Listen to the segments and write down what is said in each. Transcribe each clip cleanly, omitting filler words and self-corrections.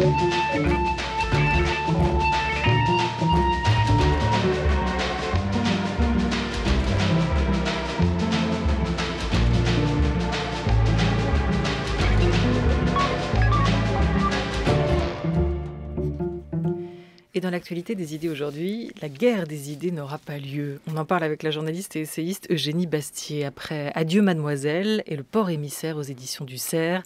Et dans l'actualité des idées aujourd'hui, la guerre des idées n'aura pas lieu. On en parle avec la journaliste et essayiste Eugénie Bastier. Après Adieu Mademoiselle et Le Port émissaire aux éditions du Cerf,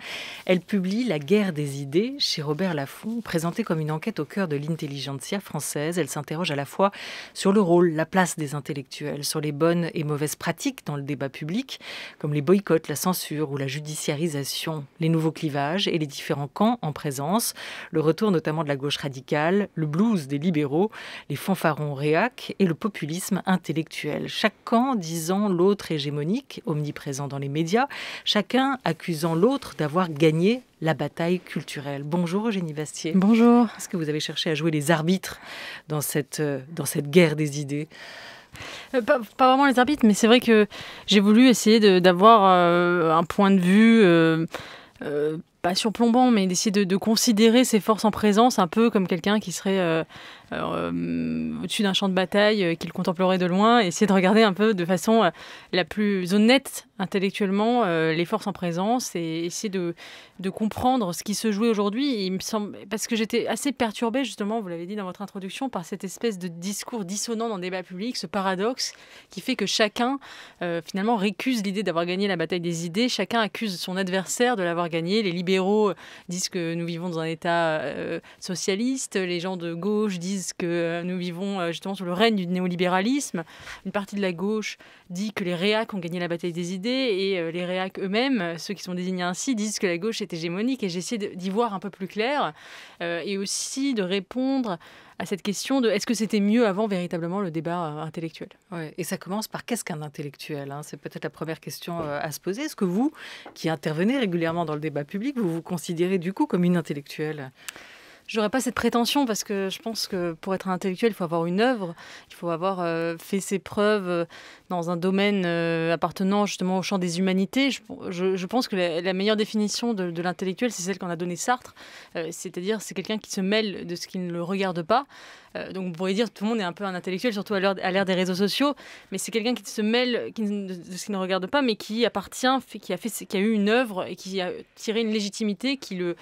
elle publie La guerre des idées chez Robert Laffont. Présentée comme une enquête au cœur de l'intelligentsia française, elle s'interroge à la fois sur le rôle, la place des intellectuels, sur les bonnes et mauvaises pratiques dans le débat public, comme les boycotts, la censure ou la judiciarisation, les nouveaux clivages et les différents camps en présence, le retour notamment de la gauche radicale, le blues des libéraux, les fanfarons réac et le populisme intellectuel. Chaque camp disant l'autre hégémonique, omniprésent dans les médias, chacun accusant l'autre d'avoir gagné la bataille culturelle. Bonjour Eugénie Bastier. Bonjour. Est-ce que vous avez cherché à jouer les arbitres dans cette guerre des idées ? Pas vraiment les arbitres, mais c'est vrai que j'ai voulu essayer d'avoir un point de vue pas surplombant, mais d'essayer de considérer ces forces en présence un peu comme quelqu'un qui serait au-dessus d'un champ de bataille, qu'il contemplerait de loin, et essayer de regarder un peu de façon la plus honnête intellectuellement les forces en présence et essayer de comprendre ce qui se jouait aujourd'hui. Il me semble, parce que j'étais assez perturbée, justement, vous l'avez dit dans votre introduction, par cette espèce de discours dissonant dans le débat public, ce paradoxe qui fait que chacun finalement récuse l'idée d'avoir gagné la bataille des idées, chacun accuse son adversaire de l'avoir gagné. Les libéraux disent que nous vivons dans un État socialiste, les gens de gauche disent que nous vivons justement sous le règne du néolibéralisme. Une partie de la gauche dit que les réacs ont gagné la bataille des idées et les réacs eux-mêmes, ceux qui sont désignés ainsi, disent que la gauche est hégémonique. Et j'ai essayé d'y voir un peu plus clair et aussi de répondre à cette question de est-ce que c'était mieux avant véritablement le débat intellectuel. Ouais, et ça commence par qu'est-ce qu'un intellectuel, hein ? C'est peut-être la première question à se poser. Est-ce que vous, qui intervenez régulièrement dans le débat public, vous vous considérez du coup comme une intellectuelle ? J'aurais pas cette prétention parce que je pense que pour être un intellectuel, il faut avoir une œuvre, il faut avoir fait ses preuves dans un domaine appartenant justement au champ des humanités. Je pense que la meilleure définition de l'intellectuel, c'est celle qu'en a donnée Sartre, c'est-à-dire c'est quelqu'un qui se mêle de ce qui ne le regarde pas. Donc on pourrait dire que tout le monde est un peu un intellectuel, surtout à l'ère des réseaux sociaux, mais c'est quelqu'un qui se mêle de ce qui ne regarde pas, mais qui appartient, qui a eu une œuvre et qui a tiré une légitimité qui le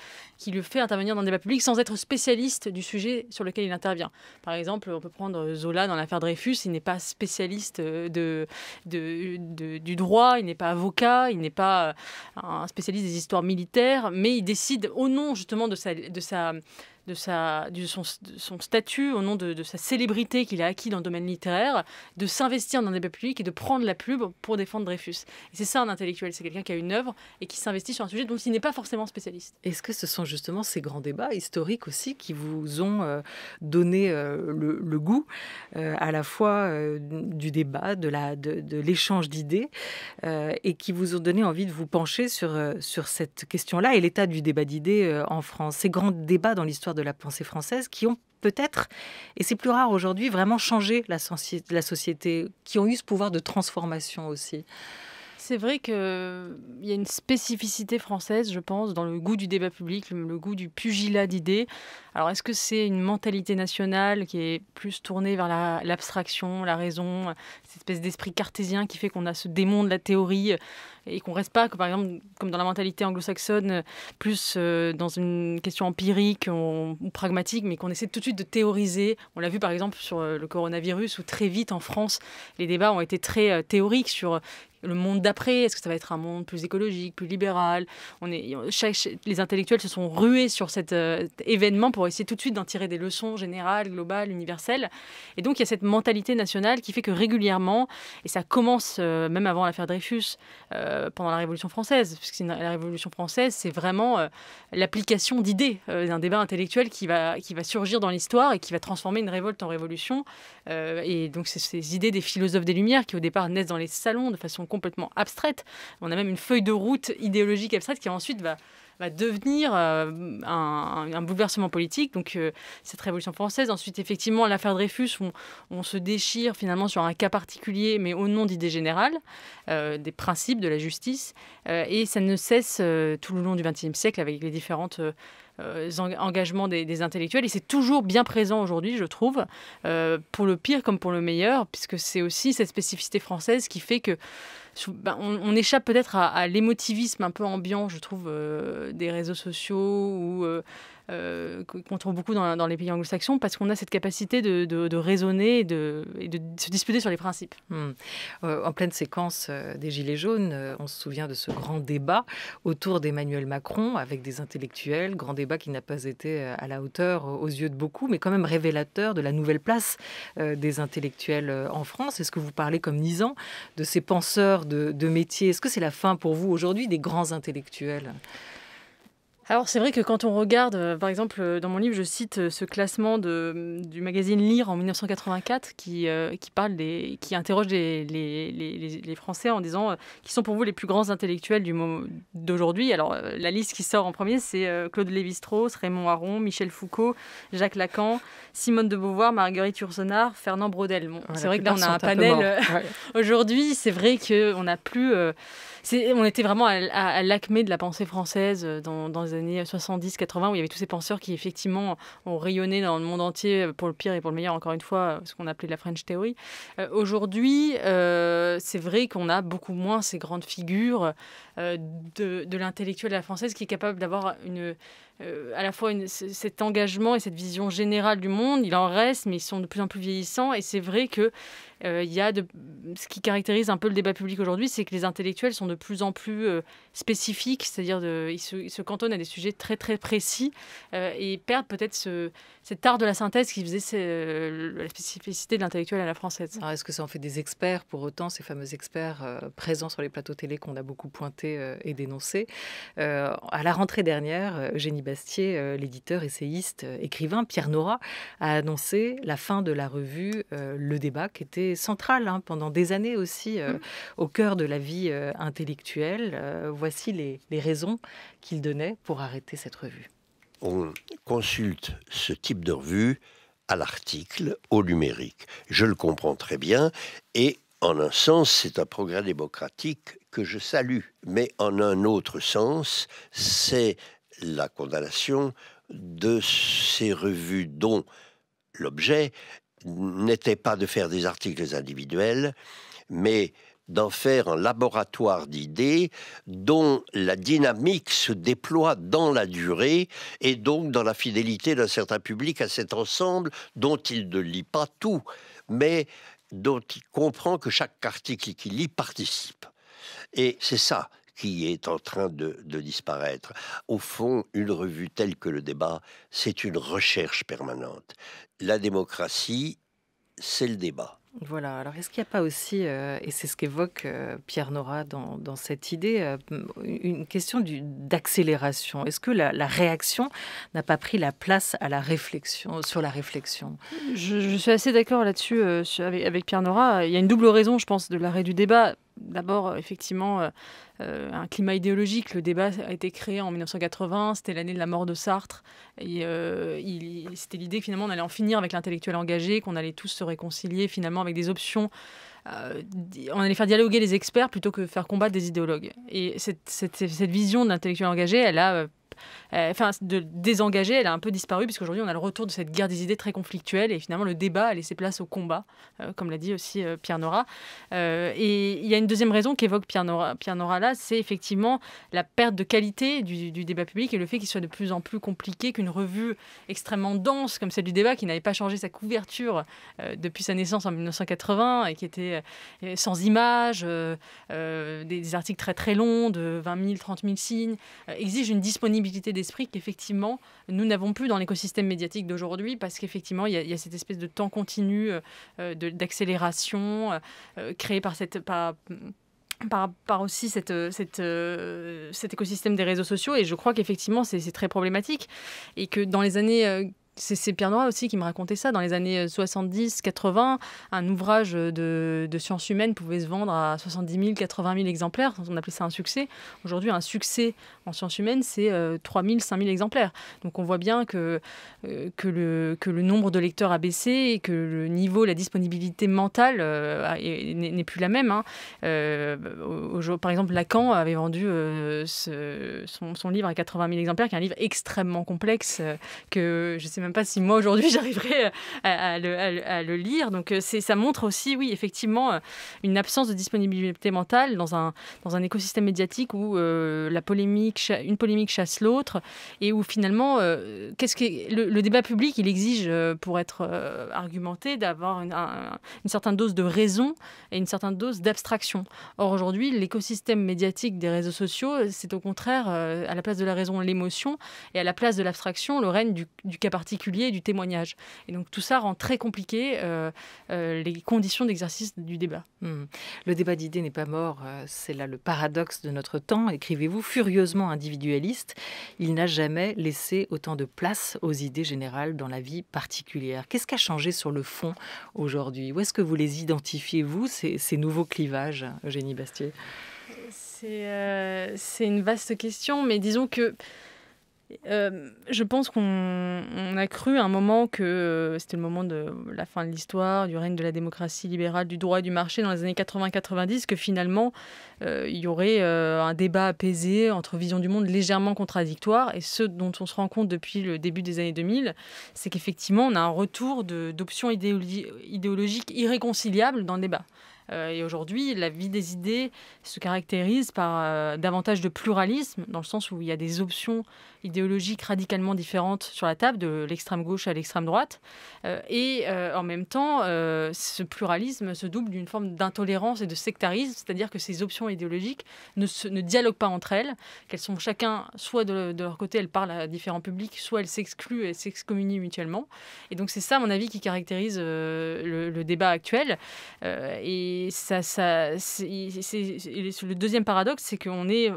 fait intervenir dans le débat public sans être spécialiste du sujet sur lequel il intervient. Par exemple, on peut prendre Zola dans l'affaire Dreyfus, il n'est pas spécialiste du droit, il n'est pas avocat, il n'est pas un spécialiste des histoires militaires, mais il décide au nom justement de son statut, au nom de sa célébrité qu'il a acquis dans le domaine littéraire, de s'investir dans le débat public et de prendre la pub pour défendre Dreyfus. Et c'est ça un intellectuel, c'est quelqu'un qui a une œuvre et qui s'investit sur un sujet dont il n'est pas forcément spécialiste. Est-ce que ce sont justement ces grands débats historiques aussi qui vous ont donné le goût à la fois du débat, de l'échange d'idées et qui vous ont donné envie de vous pencher sur cette question-là et l'état du débat d'idées en France ? Ces grands débats dans l'histoire de la pensée française qui ont peut-être, et c'est plus rare aujourd'hui, vraiment changé la société, qui ont eu ce pouvoir de transformation aussi. C'est vrai qu'il y a une spécificité française, je pense, dans le goût du débat public, le goût du pugilat d'idées. Alors, est-ce que c'est une mentalité nationale qui est plus tournée vers l'abstraction, la raison, cette espèce d'esprit cartésien qui fait qu'on a ce démon de la théorie et qu'on ne reste pas, par exemple, comme dans la mentalité anglo-saxonne, plus dans une question empirique ou pragmatique, mais qu'on essaie tout de suite de théoriser. On l'a vu, par exemple, sur le coronavirus, où très vite, en France, les débats ont été très théoriques sur le monde d'après. Est-ce que ça va être un monde plus écologique, plus libéral ? Les intellectuels se sont rués sur cet événement pour essayer tout de suite d'en tirer des leçons générales, globales, universelles. Et donc, il y a cette mentalité nationale qui fait que régulièrement, et ça commence même avant l'affaire Dreyfus, pendant la Révolution française, puisque la Révolution française, c'est vraiment l'application d'idées d'un débat intellectuel qui va surgir dans l'histoire et qui va transformer une révolte en révolution. Et donc, c'est ces idées des philosophes des Lumières qui, au départ, naissent dans les salons de façon complètement abstraite. On a même une feuille de route idéologique abstraite qui ensuite va va devenir un bouleversement politique. Donc, cette Révolution française. Ensuite, effectivement, l'affaire Dreyfus, on se déchire finalement sur un cas particulier, mais au nom d'idées générales, des principes de la justice. Et ça ne cesse tout le long du XXe siècle avec les différentes engagements des intellectuels. Et c'est toujours bien présent aujourd'hui, je trouve, pour le pire comme pour le meilleur, puisque c'est aussi cette spécificité française qui fait que on échappe peut-être à l'émotivisme un peu ambiant, je trouve, des réseaux sociaux ou qu'on trouve beaucoup dans les pays anglo-saxons, parce qu'on a cette capacité de raisonner et de se disputer sur les principes. En pleine séquence des Gilets jaunes, on se souvient de ce grand débat autour d'Emmanuel Macron avec des intellectuels, grand débat qui n'a pas été à la hauteur aux yeux de beaucoup, mais quand même révélateur de la nouvelle place des intellectuels en France. Est-ce que vous parlez comme Nizan de ces penseurs de métier? Est-ce que c'est la fin pour vous aujourd'hui des grands intellectuels? Alors c'est vrai que quand on regarde, par exemple, dans mon livre, je cite ce classement du magazine Lire en 1984 qui interroge les Français en disant qui sont pour vous les plus grands intellectuels d'aujourd'hui. Alors la liste qui sort en premier, c'est Claude Lévi-Strauss, Raymond Aron, Michel Foucault, Jacques Lacan, Simone de Beauvoir, Marguerite Yourcenar, Fernand Braudel. Bon, c'est vrai que là on a un panel. Aujourd'hui, c'est vrai qu'on n'a plus... on était vraiment à l'acmé de la pensée française dans les années 70-80, où il y avait tous ces penseurs qui, effectivement, ont rayonné dans le monde entier, pour le pire et pour le meilleur, encore une fois, ce qu'on appelait la French Theory. Aujourd'hui, c'est vrai qu'on a beaucoup moins ces grandes figures de l'intellectuel à la française qui est capable d'avoir à la fois cet engagement et cette vision générale du monde. Il en reste, mais ils sont de plus en plus vieillissants. Et c'est vrai que ce qui caractérise un peu le débat public aujourd'hui, c'est que les intellectuels sont de plus en plus spécifiques, c'est-à-dire ils se cantonnent à des sujets très très précis et perdent peut-être cet art de la synthèse qui faisait la spécificité de l'intellectuel à la française. Alors, est-ce que ça en fait des experts pour autant, ces fameux experts présents sur les plateaux télé qu'on a beaucoup pointés et dénoncés? À la rentrée dernière, Eugénie Bastier, l'éditeur, essayiste, écrivain, Pierre Nora, a annoncé la fin de la revue Le Débat, qui était centrale pendant des années aussi au cœur de la vie intellectuelle. Voici les raisons qu'il donnait pour arrêter cette revue. On consulte ce type de revue à l'article, au numérique. Je le comprends très bien et en un sens, c'est un progrès démocratique que je salue. Mais en un autre sens, c'est la condamnation de ces revues dont l'objet n'était pas de faire des articles individuels, mais d'en faire un laboratoire d'idées dont la dynamique se déploie dans la durée et donc dans la fidélité d'un certain public à cet ensemble dont il ne lit pas tout, mais dont il comprend que chaque article qu'il lit participe. Et c'est ça qui est en train de disparaître. Au fond, une revue telle que Le Débat, c'est une recherche permanente. La démocratie, c'est le débat. Voilà, alors est-ce qu'il n'y a pas aussi, et c'est ce qu'évoque Pierre Nora dans cette idée, une question d'accélération? Est-ce que la réaction n'a pas pris la place à la réflexion, sur la réflexion? Je suis assez d'accord là-dessus avec Pierre Nora. Il y a une double raison, je pense, de l'arrêt du débat. D'abord, effectivement, un climat idéologique. Le débat a été créé en 1980, c'était l'année de la mort de Sartre. Et c'était l'idée que finalement on allait en finir avec l'intellectuel engagé, qu'on allait tous se réconcilier finalement avec des options. On allait faire dialoguer les experts plutôt que faire combattre des idéologues. Et cette vision de l'intellectuel engagé, elle a... de désengager, elle a un peu disparu puisqu'aujourd'hui on a le retour de cette guerre des idées très conflictuelle et finalement le débat a laissé place au combat, comme l'a dit aussi Pierre Nora. Et il y a une deuxième raison qu'évoque Pierre Nora là, c'est effectivement la perte de qualité du débat public et le fait qu'il soit de plus en plus compliqué, qu'une revue extrêmement dense comme celle du débat, qui n'avait pas changé sa couverture depuis sa naissance en 1980 et qui était sans images, des articles très très longs de 20 000, 30 000 signes, exige une disponibilité d'esprit qu'effectivement nous n'avons plus dans l'écosystème médiatique d'aujourd'hui, parce qu'effectivement il y a cette espèce de temps continu d'accélération créé par aussi cet écosystème des réseaux sociaux. Et je crois qu'effectivement c'est très problématique et que dans les années C'est Pierre Nora aussi qui me racontait ça. Dans les années 70-80, un ouvrage de sciences humaines pouvait se vendre à 70 000, 80 000 exemplaires. On appelait ça un succès. Aujourd'hui, un succès en sciences humaines, c'est 3 000, 5 000 exemplaires. Donc on voit bien que le nombre de lecteurs a baissé et que le niveau, la disponibilité mentale n'est plus la même. Par exemple, Lacan avait vendu son livre à 80 000 exemplaires, qui est un livre extrêmement complexe que je ne sais même pas si moi aujourd'hui j'arriverai à le lire. Donc ça montre aussi, oui, effectivement, une absence de disponibilité mentale dans un écosystème médiatique où une polémique chasse l'autre et où finalement, le débat public, il exige, pour être argumenté, d'avoir une certaine dose de raison et une certaine dose d'abstraction. Or aujourd'hui, l'écosystème médiatique des réseaux sociaux, c'est au contraire, à la place de la raison, l'émotion, et à la place de l'abstraction, le règne du cas particulier et du témoignage. Et donc tout ça rend très compliqué les conditions d'exercice du débat. Le débat d'idées n'est pas mort, c'est là le paradoxe de notre temps. Écrivez-vous, furieusement individualiste, il n'a jamais laissé autant de place aux idées générales dans la vie particulière. Qu'est-ce qui a changé sur le fond aujourd'hui? Où est-ce que vous les identifiez, vous, ces nouveaux clivages, Eugénie Bastier? C'est une vaste question, mais disons que je pense qu'on a cru à un moment que c'était le moment de la fin de l'histoire, du règne de la démocratie libérale, du droit et du marché dans les années 80-90, que finalement il y aurait un débat apaisé entre visions du monde légèrement contradictoires. Et ce dont on se rend compte depuis le début des années 2000, c'est qu'effectivement on a un retour d'options idéologiques irréconciliables dans le débat. Et aujourd'hui, la vie des idées se caractérise par davantage de pluralisme, dans le sens où il y a des options idéologiques radicalement différentes sur la table, de l'extrême gauche à l'extrême droite. Et en même temps, ce pluralisme se double d'une forme d'intolérance et de sectarisme, c'est-à-dire que ces options idéologiques ne dialoguent pas entre elles, qu'elles sont chacun, soit de leur côté, elles parlent à différents publics, soit elles s'excluent et s'excommunient mutuellement. Et donc c'est ça, à mon avis, qui caractérise le débat actuel. Et le deuxième paradoxe, c'est qu'on est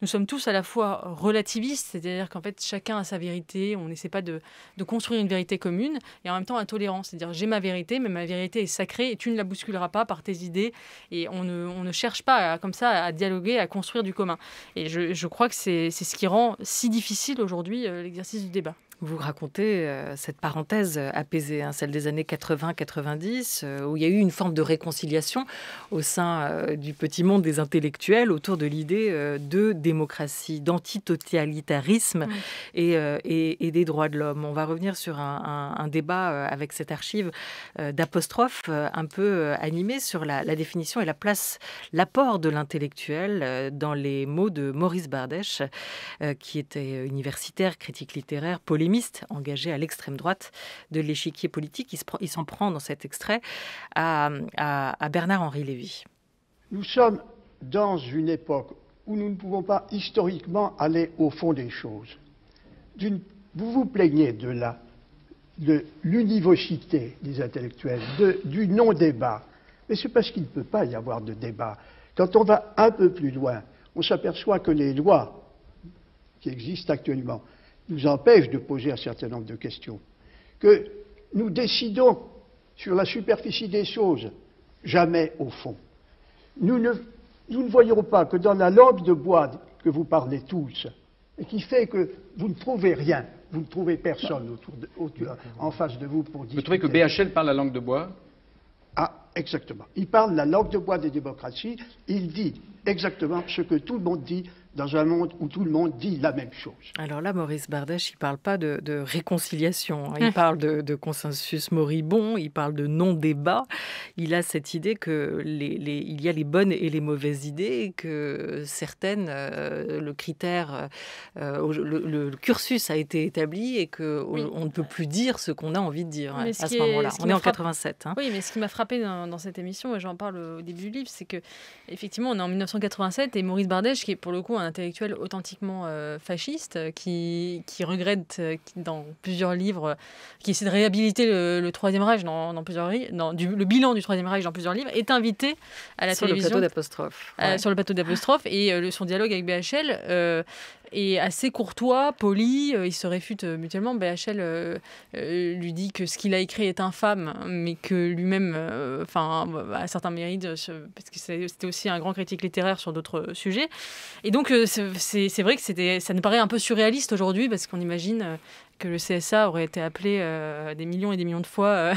nous sommes tous à la fois relativistes, c'est-à-dire qu'en fait chacun a sa vérité, on n'essaie pas de construire une vérité commune, et en même temps intolérant, c'est-à-dire j'ai ma vérité, mais ma vérité est sacrée et tu ne la bousculeras pas par tes idées, et on ne cherche pas comme ça à dialoguer, à construire du commun. Et je crois que c'est ce qui rend si difficile aujourd'hui l'exercice du débat. Vous racontez cette parenthèse apaisée, celle des années 80-90, où il y a eu une forme de réconciliation au sein du petit monde des intellectuels autour de l'idée de démocratie, d'antitotalitarisme et des droits de l'homme. On va revenir sur un débat avec cette archive d'apostrophes un peu animée sur la définition et la place, l'apport de l'intellectuel dans les mots de Maurice Bardèche, qui était universitaire, critique littéraire, polémiste, engagé à l'extrême droite de l'échiquier politique. Il s'en prend dans cet extrait à Bernard-Henri Lévy. Nous sommes dans une époque où nous ne pouvons pas historiquement aller au fond des choses. Vous vous plaignez de l'univocité des intellectuels, du non-débat. Mais c'est parce qu'il ne peut pas y avoir de débat. Quand on va un peu plus loin, on s'aperçoit que les lois qui existent actuellement nous empêchent de poser un certain nombre de questions. Que nous décidons sur la superficie des choses, jamais au fond. Nous ne voyons pas que dans la langue de bois que vous parlez tous, et qui fait que vous ne trouvez rien, vous ne trouvez personne en face de vous pour discuter. Vous trouvez que BHL parle la langue de bois? Ah, exactement. Il parle la langue de bois des démocraties, il dit exactement ce que tout le monde dit dans un monde où tout le monde dit la même chose. Alors là, Maurice Bardèche, il ne parle pas de réconciliation, il parle de consensus moribond, il parle de non-débat. Il a cette idée qu'il y a les bonnes et les mauvaises idées, que certaines, le critère, le cursus a été établi et qu'on ne peut plus dire ce qu'on a envie de dire à ce moment-là. On est en 87. Oui, mais ce qui m'a frappé dans cette émission, et j'en parle au début du livre, c'est qu'effectivement, on est en 1987 et Maurice Bardèche, qui est pour le coup un intellectuel authentiquement fasciste, qui regrette dans plusieurs livres, qui essaie de réhabiliter le Troisième Reich dans plusieurs livres, le bilan du Troisième Reich dans plusieurs livres, est invité à la télévision. Sur le plateau d'Apostrophe. Sur le plateau d'Apostrophe, et son dialogue avec BHL est assez courtois, poli, ils se réfutent mutuellement. BHL lui dit que ce qu'il a écrit est infâme, mais que lui-même a certains mérites, parce que c'était aussi un grand critique littéraire sur d'autres sujets. Et donc c'est vrai que ça nous paraît un peu surréaliste aujourd'hui, parce qu'on imagine que le CSA aurait été appelé des millions et des millions de fois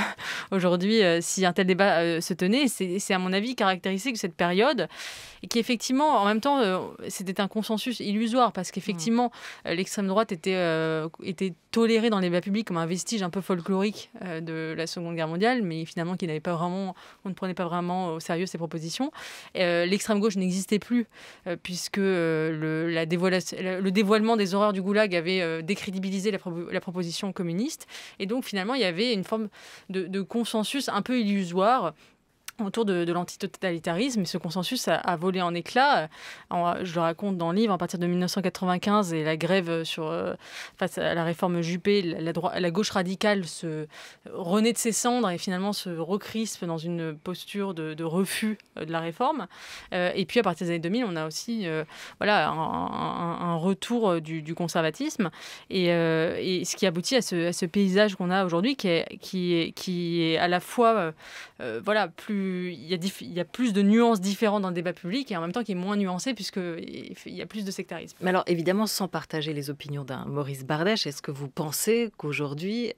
aujourd'hui si un tel débat se tenait. C'est à mon avis caractéristique de cette période, et qui effectivement, en même temps, c'était un consensus illusoire, parce qu'effectivement, l'extrême droite était tolérée dans les débats publics comme un vestige un peu folklorique de la Seconde Guerre mondiale, mais finalement on ne prenait pas vraiment au sérieux ses propositions. L'extrême gauche n'existait plus, puisque le dévoilement des horreurs du goulag avait décrédibilisé la proposition communiste. Et donc finalement, il y avait une forme de consensus un peu illusoire autour de l'antitotalitarisme. Et ce consensus a volé en éclats. Je le raconte dans le livre, à partir de 1995 et la grève face à la réforme Juppé, la gauche radicale se renaît de ses cendres et finalement se recrispe dans une posture de refus de la réforme. Et puis à partir des années 2000, on a aussi un retour du conservatisme, et ce qui aboutit à ce paysage qu'on a aujourd'hui, qui est à la fois il y a plus de nuances différentes dans le débat public, et en même temps qui est moins nuancé puisqu'il y a plus de sectarisme. Mais alors évidemment, sans partager les opinions d'un Maurice Bardèche, est-ce que vous pensez qu'aujourd'hui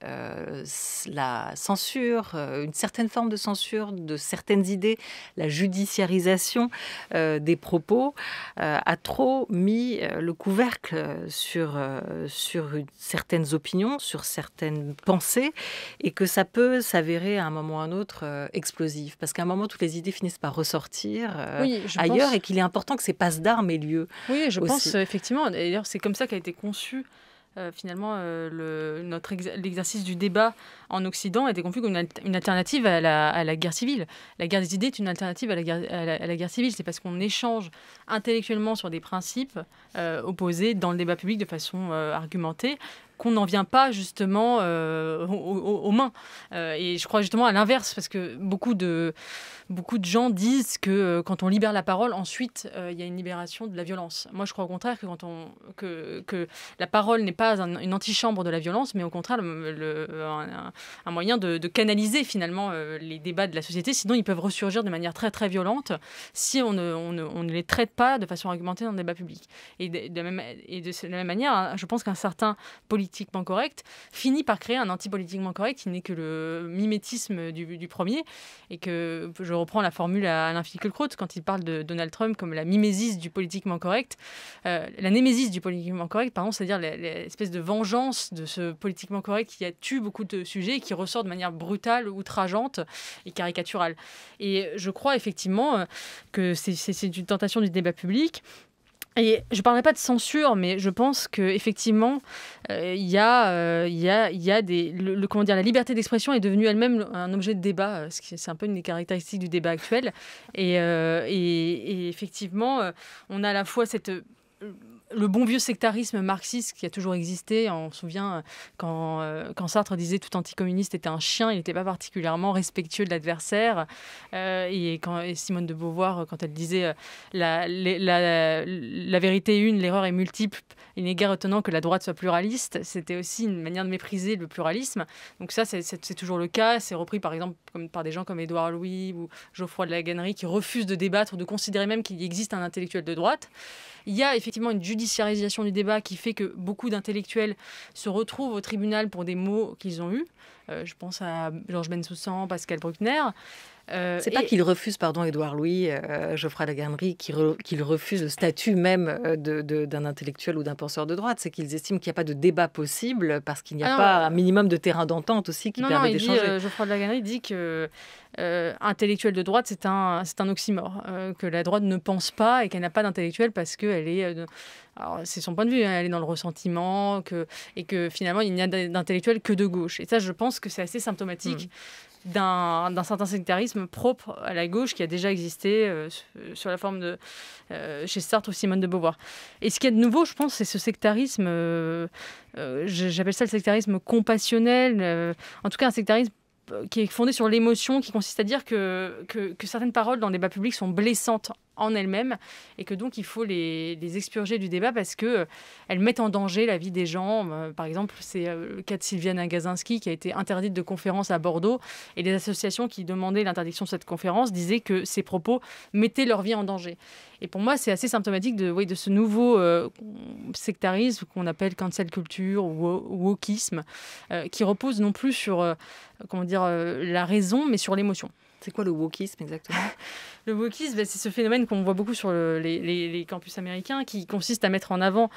la censure, une certaine forme de censure de certaines idées, la judiciarisation des propos a trop mis le couvercle sur certaines opinions, sur certaines pensées, et que ça peut s'avérer à un moment ou à un autre explosif, parce qu'à un moment, toutes les idées finissent par ressortir ailleurs, et qu'il est important que ces passes d'armes aient lieu. Oui, je aussi. pense effectivement. D'ailleurs, c'est comme ça qu'a été conçu finalement l'exercice du débat en Occident a été conçu comme une alternative à la guerre civile. La guerre des idées est une alternative à la guerre civile. C'est parce qu'on échange intellectuellement sur des principes opposés dans le débat public de façon argumentée qu'on n'en vient pas justement aux mains. Et je crois justement à l'inverse, parce que beaucoup de gens disent que quand on libère la parole, ensuite il y a une libération de la violence. Moi, je crois au contraire que la parole n'est pas une antichambre de la violence, mais au contraire un moyen de canaliser finalement les débats de la société. Sinon, ils peuvent ressurgir de manière très très violente si on ne les traite pas de façon argumentée dans le débat public. Et de la même manière, je pense qu'un certain politiquement correct finit par créer un anti-politiquement correct qui n'est que le mimétisme du premier, et que je reprends la formule à Alain Finkielkraut quand il parle de Donald Trump comme la mimésis du politiquement correct, la némésis du politiquement correct, pardon, c'est-à-dire l'espèce de vengeance de ce politiquement correct qui a tué beaucoup de sujets et qui ressort de manière brutale, outrageante et caricaturale. Et je crois effectivement que c'est une tentation du débat public. Et je ne parlerai pas de censure, mais je pense qu'effectivement, la liberté d'expression est devenue elle-même un objet de débat. C'est un peu une des caractéristiques du débat actuel. Et effectivement, on a à la fois le bon vieux sectarisme marxiste qui a toujours existé. On se souvient quand Sartre disait tout anticommuniste était un chien, il n'était pas particulièrement respectueux de l'adversaire. Et Simone de Beauvoir, quand elle disait la vérité est une, l'erreur est multiple, il n'est guère étonnant que la droite soit pluraliste, c'était aussi une manière de mépriser le pluralisme. Donc ça, c'est toujours le cas. C'est repris par exemple par des gens comme Édouard Louis ou Geoffroy de la Gannerie qui refusent de débattre ou de considérer même qu'il existe un intellectuel de droite. Il y a effectivement une judiciarisation du débat qui fait que beaucoup d'intellectuels se retrouvent au tribunal pour des mots qu'ils ont eus. Je pense à Georges Bensoussan, Pascal Bruckner. C'est pas qu'il refuse, Édouard Louis, Geoffroy de la Gannerie, qu'il refuse le statut même d'un intellectuel ou d'un penseur de droite. C'est qu'ils estiment qu'il n'y a pas de débat possible parce qu'il n'y a pas un minimum de terrain d'entente aussi qui permet d'échanger. Geoffroy de la Gannerie dit que intellectuel de droite, c'est un oxymore. Que la droite ne pense pas et qu'elle n'a pas d'intellectuel parce qu'elle est... alors, c'est son point de vue, elle est dans le ressentiment et que finalement, il n'y a d'intellectuel que de gauche. Et ça, je pense que c'est assez symptomatique d'un certain sectarisme propre à la gauche qui a déjà existé sur la forme de chez Sartre ou Simone de Beauvoir. Et ce qu'il y a de nouveau, je pense, c'est ce sectarisme, j'appelle ça le sectarisme compassionnel, en tout cas un sectarisme qui est fondé sur l'émotion, qui consiste à dire que certaines paroles dans le débat public sont blessantes en elles-mêmes et que donc il faut les expurger du débat parce qu'elles mettent en danger la vie des gens. Par exemple, c'est le cas de Sylviane Agacinski qui a été interdite de conférence à Bordeaux et les associations qui demandaient l'interdiction de cette conférence disaient que ses propos mettaient leur vie en danger. Et pour moi, c'est assez symptomatique de ce nouveau sectarisme qu'on appelle cancel culture ou wokisme, qui repose non plus sur la raison, mais sur l'émotion. C'est quoi le wokisme exactement ? Le wokisme, c'est ce phénomène qu'on voit beaucoup sur les campus américains qui consiste à mettre en avant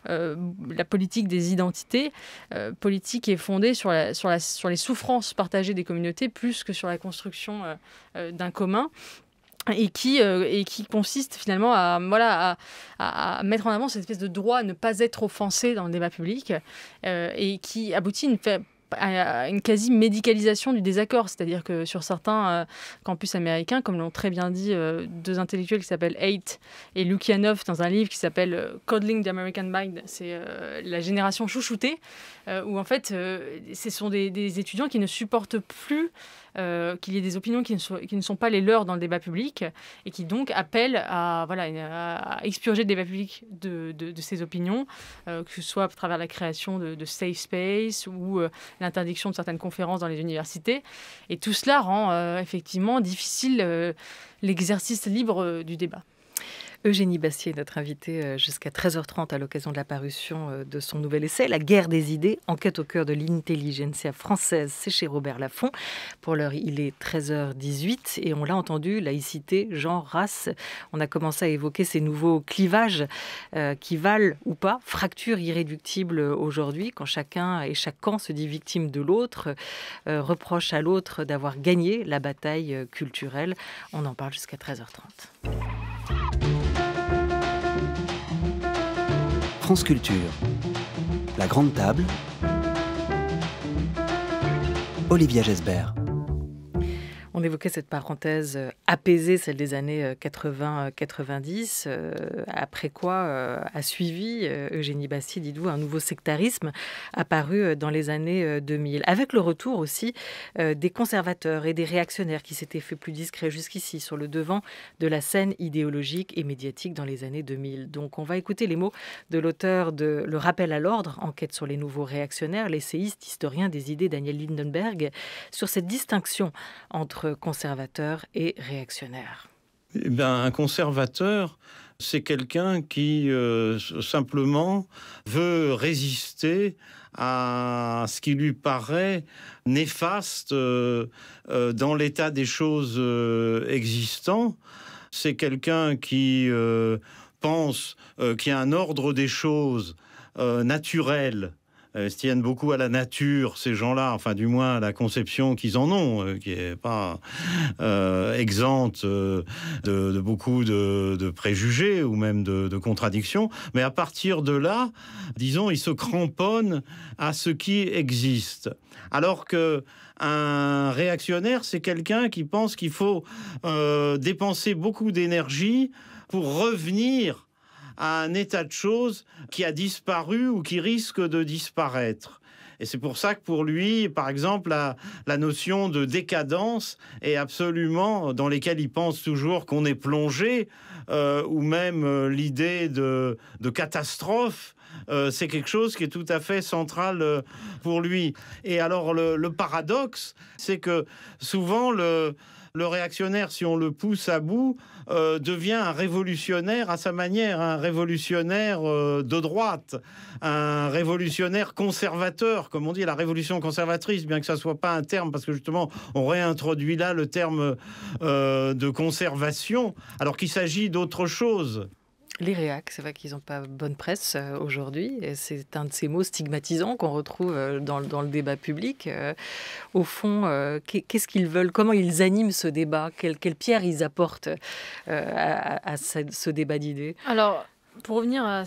la politique des identités. Politique qui est fondée sur les souffrances partagées des communautés plus que sur la construction d'un commun. Et qui consiste finalement à mettre en avant cette espèce de droit à ne pas être offensé dans le débat public et qui aboutit à une quasi-médicalisation du désaccord. C'est-à-dire que sur certains campus américains, comme l'ont très bien dit deux intellectuels qui s'appellent Haidt et Lukianoff dans un livre qui s'appelle Coddling the American Mind, c'est la génération chouchoutée, où en fait, ce sont des étudiants qui ne supportent plus qu'il y ait des opinions qui ne sont pas les leurs dans le débat public et qui donc appellent à expurger le débat public de ces opinions, que ce soit à travers la création de safe space ou l'interdiction de certaines conférences dans les universités. Et tout cela rend effectivement difficile l'exercice libre du débat. Eugénie Bastier est notre invitée jusqu'à 13h30 à l'occasion de la parution de son nouvel essai, La guerre des idées, enquête au cœur de l'intelligentsia française. C'est chez Robert Laffont. Pour l'heure, il est 13h18 et on l'a entendu, laïcité, genre, race. On a commencé à évoquer ces nouveaux clivages qui valent ou pas, fractures irréductibles aujourd'hui, quand chacun et chaque camp se dit victime de l'autre, reproche à l'autre d'avoir gagné la bataille culturelle. On en parle jusqu'à 13h30. France Culture, la grande table, Olivia Gesbert. On évoquait cette parenthèse apaisée, celle des années 80-90. Après quoi a suivi, Eugénie Bastier, dites-vous, un nouveau sectarisme apparu dans les années 2000. Avec le retour aussi des conservateurs et des réactionnaires qui s'étaient fait plus discrets jusqu'ici sur le devant de la scène idéologique et médiatique dans les années 2000. Donc on va écouter les mots de l'auteur de Le rappel à l'ordre, enquête sur les nouveaux réactionnaires, l'essayiste, historien des idées Daniel Lindenberg, sur cette distinction entre conservateur et réactionnaire. Eh bien, un conservateur, c'est quelqu'un qui simplement veut résister à ce qui lui paraît néfaste dans l'état des choses existants. C'est quelqu'un qui pense qu'il y a un ordre des choses naturel. Ils tiennent beaucoup à la nature, ces gens-là, enfin du moins à la conception qu'ils en ont, qui n'est pas exempte de beaucoup de préjugés ou même de contradictions. Mais à partir de là, disons, ils se cramponnent à ce qui existe. Alors qu'un réactionnaire, c'est quelqu'un qui pense qu'il faut dépenser beaucoup d'énergie pour revenir à un état de choses qui a disparu ou qui risque de disparaître. Et c'est pour ça que pour lui, par exemple, la notion de décadence est absolument, dans lesquelles il pense toujours qu'on est plongé, ou même l'idée de catastrophe, c'est quelque chose qui est tout à fait central pour lui. Et alors le paradoxe, c'est que souvent le réactionnaire, si on le pousse à bout, devient un révolutionnaire à sa manière, un révolutionnaire de droite, un révolutionnaire conservateur, comme on dit, la révolution conservatrice, bien que ça soit pas un terme, parce que justement, on réintroduit là le terme de conservation, alors qu'il s'agit d'autre chose. Les réacs, c'est vrai qu'ils n'ont pas bonne presse aujourd'hui. Et c'est un de ces mots stigmatisants qu'on retrouve dans le débat public. Au fond, qu'est-ce qu'ils veulent ? Comment ils animent ce débat ? Quelle pierre ils apportent à ce débat d'idées ? Alors, Pour revenir à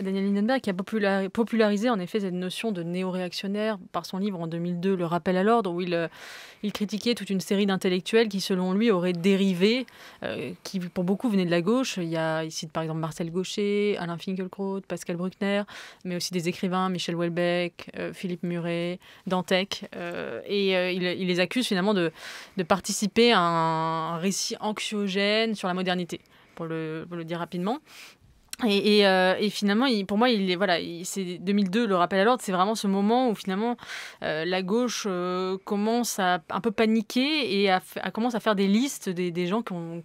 Daniel Lindenberg, qui a popularisé en effet cette notion de néo-réactionnaire par son livre en 2002, Le rappel à l'ordre, où il critiquait toute une série d'intellectuels qui, selon lui, auraient dérivé, qui pour beaucoup venaient de la gauche. Il cite par exemple Marcel Gauchet, Alain Finkielkraut, Pascal Bruckner, mais aussi des écrivains, Michel Houellebecq, Philippe Muret, Dantec. Il les accuse finalement de participer à un récit anxiogène sur la modernité, pour le dire rapidement. Et finalement, pour moi, c'est 2002, le rappel à l'ordre, c'est vraiment ce moment où finalement la gauche commence à un peu paniquer et commence à faire des listes des gens qui ont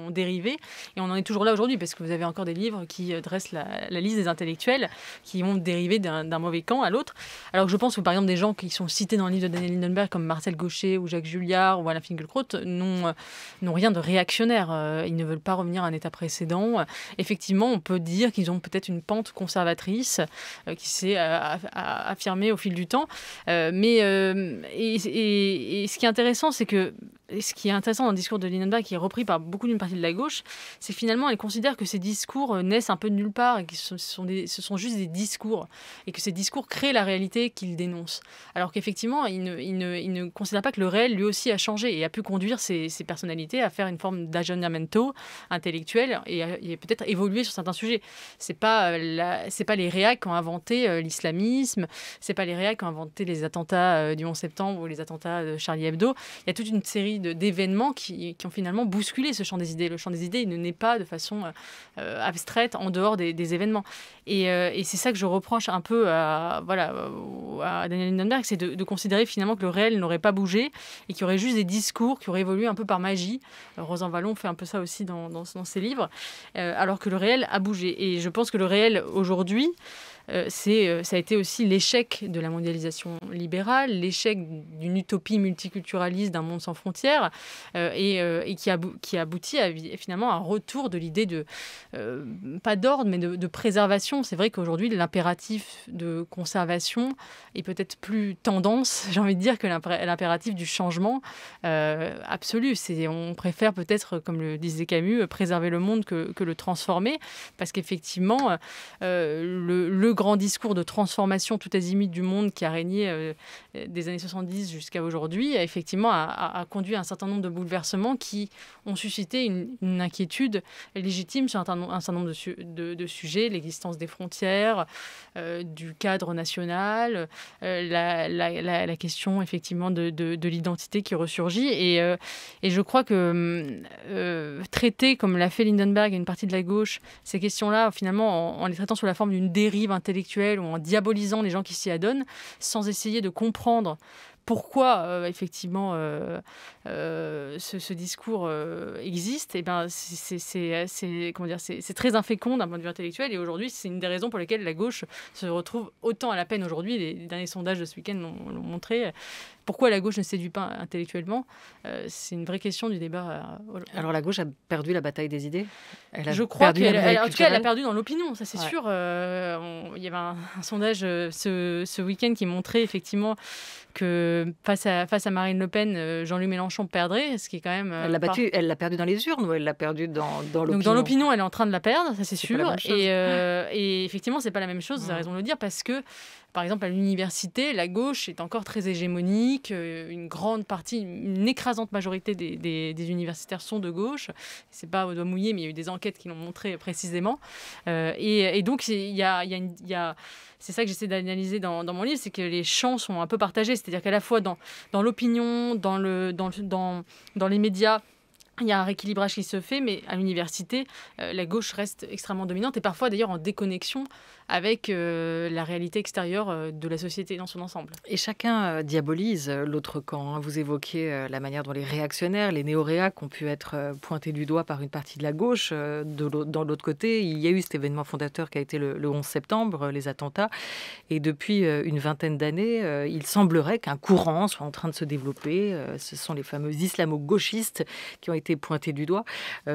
dérivé. Et on en est toujours là aujourd'hui parce que vous avez encore des livres qui dressent la liste des intellectuels qui ont dérivé d'un mauvais camp à l'autre. Alors que je pense que par exemple des gens qui sont cités dans le livre de Daniel Lindenberg comme Marcel Gauchet ou Jacques Julliard ou Alain Finkielkraut n'ont rien de réactionnaire. Ils ne veulent pas revenir à un état précédent. Effectivement, on peut dire qu'ils ont peut-être une pente conservatrice qui s'est affirmée au fil du temps. Mais ce qui est intéressant, dans le discours de Lindenberg, qui est repris par beaucoup d'une partie de la gauche, c'est que finalement, elle considère que ces discours naissent un peu de nulle part et que ce sont juste des discours et que ces discours créent la réalité qu'ils dénoncent. Alors qu'effectivement, il ne considère pas que le réel, lui aussi, a changé et a pu conduire ces personnalités à faire une forme d'aggiornamento intellectuel et peut-être évoluer sur certains sujets. C'est pas les réacs qui ont inventé l'islamisme, c'est pas les réacs qui ont inventé les attentats du 11 septembre ou les attentats de Charlie Hebdo. Il y a toute une série d'événements qui ont finalement bousculé ce champ des idées. Le champ des idées, il ne naît pas de façon abstraite en dehors des événements. Et c'est ça que je reproche un peu à Daniel Lindenberg, c'est de considérer finalement que le réel n'aurait pas bougé et qu'il y aurait juste des discours qui auraient évolué un peu par magie. Rosan Vallon fait un peu ça aussi dans ses livres, alors que le réel a bougé. Et je pense que le réel aujourd'hui, ça a été aussi l'échec de la mondialisation libérale, l'échec d'une utopie multiculturaliste d'un monde sans frontières, et qui aboutit finalement à un retour de l'idée de, pas d'ordre, mais de préservation. C'est vrai qu'aujourd'hui, l'impératif de conservation est peut-être plus tendance, j'ai envie de dire, que l'impératif du changement absolu. On préfère peut-être, comme le disait Camus, préserver le monde que le transformer, parce qu'effectivement, le grand discours de transformation tout azimut du monde qui a régné des années 70 jusqu'à aujourd'hui, effectivement, a conduit à un certain nombre de bouleversements qui ont suscité une inquiétude légitime sur un certain nombre de sujets, l'existence des frontières, du cadre national, la question effectivement de l'identité qui ressurgit. Et je crois que traiter, comme l'a fait Lindenberg et une partie de la gauche, ces questions-là, finalement, en les traitant sous la forme d'une dérive intellectuelle ou en diabolisant les gens qui s'y adonnent, sans essayer de comprendre pourquoi effectivement ce discours existe, c'est très infécond d'un point de vue intellectuel, et aujourd'hui c'est une des raisons pour lesquelles la gauche se retrouve autant à la peine aujourd'hui. Les derniers sondages de ce week-end l'ont montré. Pourquoi la gauche ne séduit pas intellectuellement, c'est une vraie question du débat. Alors la gauche a perdu la bataille des idées. Je crois qu'elle a perdu dans l'opinion, ça c'est sûr. Il y avait un sondage ce week-end qui montrait effectivement que face à Marine Le Pen, Jean-Luc Mélenchon perdrait, ce qui est quand même... Elle l'a perdu dans les urnes ou elle l'a perdu dans l'opinion? Donc dans l'opinion, elle est en train de la perdre, ça c'est sûr. Et effectivement, c'est pas la même chose, vous avez raison de le dire, parce que, par exemple, à l'université, la gauche est encore très hégémonique. Une grande partie, une écrasante majorité des universitaires sont de gauche. C'est pas au doigt mouillé, mais il y a eu des enquêtes qui l'ont montré précisément. Et donc, il y a c'est ça que j'essaie d'analyser dans mon livre, c'est que les champs sont un peu partagés. C'est-à-dire qu'à la fois dans l'opinion, dans les médias, il y a un rééquilibrage qui se fait, mais à l'université, la gauche reste extrêmement dominante et parfois d'ailleurs en déconnexion avec la réalité extérieure de la société dans son ensemble. Et chacun diabolise l'autre camp. Vous évoquez la manière dont les réactionnaires, les néo-réacs ont pu être pointés du doigt par une partie de la gauche. Dans l'autre côté, il y a eu cet événement fondateur qui a été le 11 septembre, les attentats. Et depuis une vingtaine d'années, il semblerait qu'un courant soit en train de se développer. Ce sont les fameux islamo-gauchistes qui ont été pointés du doigt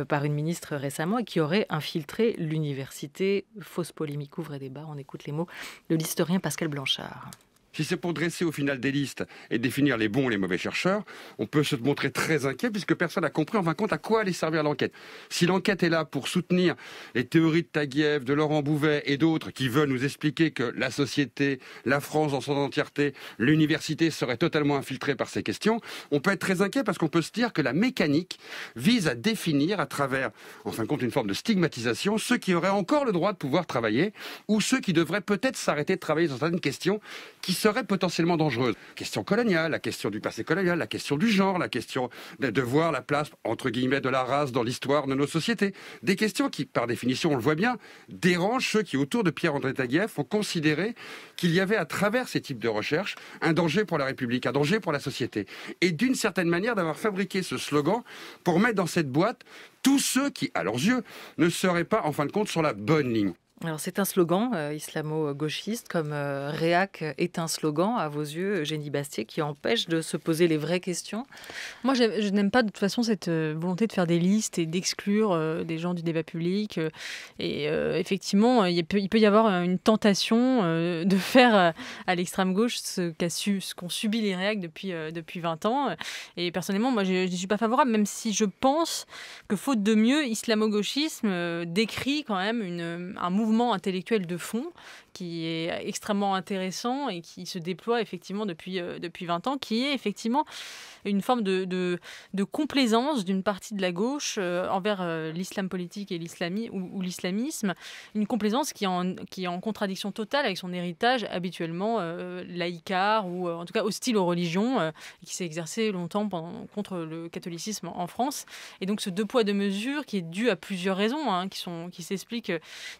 par une ministre récemment et qui auraient infiltré l'université. Fausse polémique ouvre débat, on écoute les mots de l'historien Pascal Blanchard. Si c'est pour dresser au final des listes et définir les bons et les mauvais chercheurs, on peut se montrer très inquiet puisque personne n'a compris en fin de compte à quoi allait servir l'enquête. Si l'enquête est là pour soutenir les théories de Taguieff, de Laurent Bouvet et d'autres qui veulent nous expliquer que la société, la France dans son entièreté, l'université serait totalement infiltrée par ces questions, on peut être très inquiet parce qu'on peut se dire que la mécanique vise à définir à travers, en fin de compte, une forme de stigmatisation ceux qui auraient encore le droit de pouvoir travailler ou ceux qui devraient peut-être s'arrêter de travailler sur certaines questions qui seraient potentiellement dangereuses. Question coloniale, la question du passé colonial, la question du genre, la question de voir la place, entre guillemets, de la race dans l'histoire de nos sociétés. Des questions qui, par définition, on le voit bien, dérangent ceux qui, autour de Pierre-André Taguieff, ont considéré qu'il y avait à travers ces types de recherches un danger pour la République, un danger pour la société. Et d'une certaine manière, d'avoir fabriqué ce slogan pour mettre dans cette boîte tous ceux qui, à leurs yeux, ne seraient pas, en fin de compte, sur la bonne ligne. Alors c'est un slogan islamo-gauchiste, comme Réac est un slogan, à vos yeux, Eugénie Bastier, qui empêche de se poser les vraies questions? Moi, je n'aime pas de toute façon cette volonté de faire des listes et d'exclure des gens du débat public. Effectivement, il peut y avoir une tentation de faire à l'extrême gauche ce qu'ont subi les Réac depuis 20 ans. Et personnellement, moi, je n'y suis pas favorable, même si je pense que, faute de mieux, islamo-gauchisme décrit quand même un mouvement intellectuel de fond qui est extrêmement intéressant et qui se déploie effectivement depuis 20 ans, qui est effectivement une forme de complaisance d'une partie de la gauche envers l'islam politique et l'islamisme, une complaisance qui est en contradiction totale avec son héritage habituellement laïcard ou en tout cas hostile aux religions, qui s'est exercé longtemps contre le catholicisme en France. Et donc ce deux poids deux mesures qui est dû à plusieurs raisons, qui s'expliquent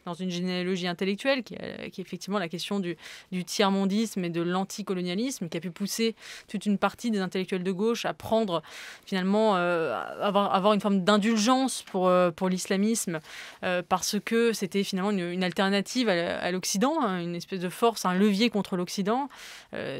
dans une généalogie intellectuelle qui est effectivement la question du tiers-mondisme et de l'anticolonialisme, qui a pu pousser toute une partie des intellectuels de gauche à prendre finalement avoir une forme d'indulgence pour l'islamisme parce que c'était finalement une alternative à l'Occident, une espèce de force, un levier contre l'Occident.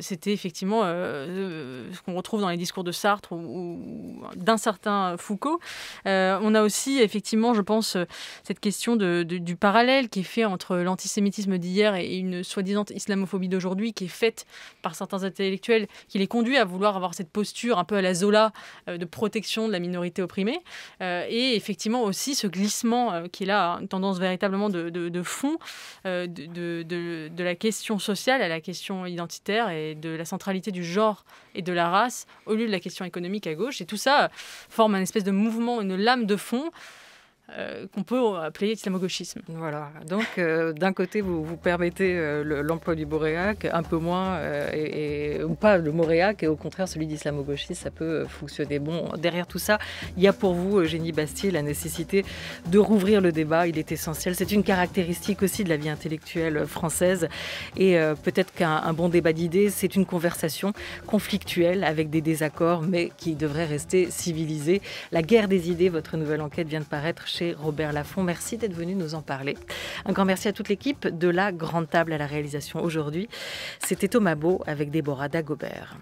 C'était effectivement ce qu'on retrouve dans les discours de Sartre ou d'un certain Foucault. On a aussi effectivement, je pense, cette question du parallèle qui est fait entre l'antisémitisme d'hier et une soi-disant islamophobie d'aujourd'hui, qui est faite par certains intellectuels, qui les conduit à vouloir avoir cette posture un peu à la Zola de protection de la minorité opprimée. Et effectivement aussi ce glissement qui est là, une tendance véritablement de fond de la question sociale à la question identitaire et de la centralité du genre et de la race au lieu de la question économique à gauche. Et tout ça forme un espèce de mouvement, une lame de fond qu'on peut appeler islamo-gauchisme. Voilà, donc d'un côté vous permettez l'emploi du mot Réac, un peu moins, ou pas le mot Réac, et au contraire celui d'islamo-gauchiste, ça peut fonctionner. Bon, derrière tout ça, il y a pour vous, Eugénie Bastier, la nécessité de rouvrir le débat, il est essentiel. C'est une caractéristique aussi de la vie intellectuelle française, et peut-être qu'un bon débat d'idées, c'est une conversation conflictuelle avec des désaccords, mais qui devrait rester civilisée. La guerre des idées, votre nouvelle enquête vient de paraître chez Robert Laffont. Merci d'être venu nous en parler. Un grand merci à toute l'équipe de la Grande Table à la réalisation aujourd'hui. C'était Thomas Beau avec Déborah Dagobert.